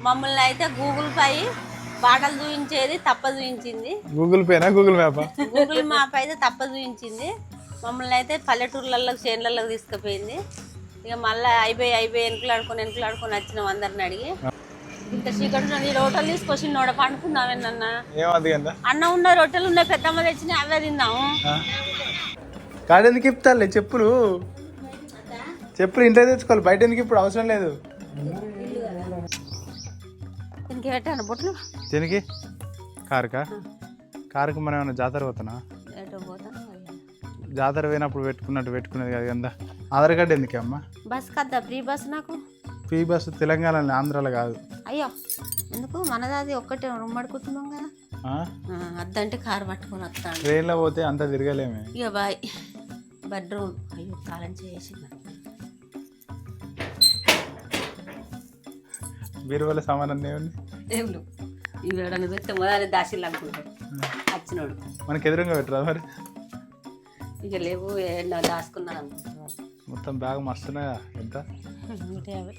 మమ్మల్ని అయితే గూగుల్ పై బాటలు చూపించేది తప్ప చూపించింది. గూగుల్ పేనా గూగుల్ మ్యాపా? గూగుల్ మ్యాప్ అయితే తప్ప చూపించింది. మమ్మల్ని అయితే పల్లెటూర్లలో చేనులలో తీసుకుపోయింది. ఇక మళ్ళీ అయిపోయి వెనుకలాడుకొని వచ్చినాం అందరిని అడిగి. ఇంత చీకటి ఈ రొట్టెలు తీసుకొచ్చి నోడ పండుకుందామేనన్న. అన్నం ఉన్న రొట్టెలు ఉన్నాయి, పెద్దమ్మ తెచ్చిన అవే తిన్నాము. కాడెందుకు ఇప్పుతాలే చెప్పులు ఇంట్లో తెచ్చుకోవాలి, బయట ఎందుకు ఇప్పుడు అవసరం లేదు. దీనికి పెట్టాను బొట్లు. దీనికి కారుకు మనం ఏమన్నా జాతర పోతానా? జాతర పోయినప్పుడు పెట్టుకునేది కదా కదా. ఆధార్ కార్డు ఎందుకే అమ్మా? బస్ కదా, ఫ్రీ బస్. నాకు ఫ్రీ బస్ తెలంగాణలో, ఆంధ్రాలో కాదు. అయ్యో ఎందుకు, మనది ఒక్కటే ఉమ్మడి కుటుంబం కదా. అద్దంటే కారు పట్టుకొని వస్తాను. ట్రైన్లో పోతే అంతా తిరగలేమే. ఇక బాయ్ బెడ్రూమ్. అయ్యో తాళం చేసింది. బీరువాల సామాన్ ఏముంది? దేవుళ్ళు ఇవి ఎవడన్నా పెడితే మొదలు దాసిల్లు అనుకుంటాడు వచ్చినోడు. మనకి ఎదురుగా పెట్టరా మరి? ఇక లేవు, ఏమన్నా దాచుకున్నాను అనుకుంటున్నాను. మొత్తం బ్యాగ్ మస్తున్నాయా? ఎంత? 150.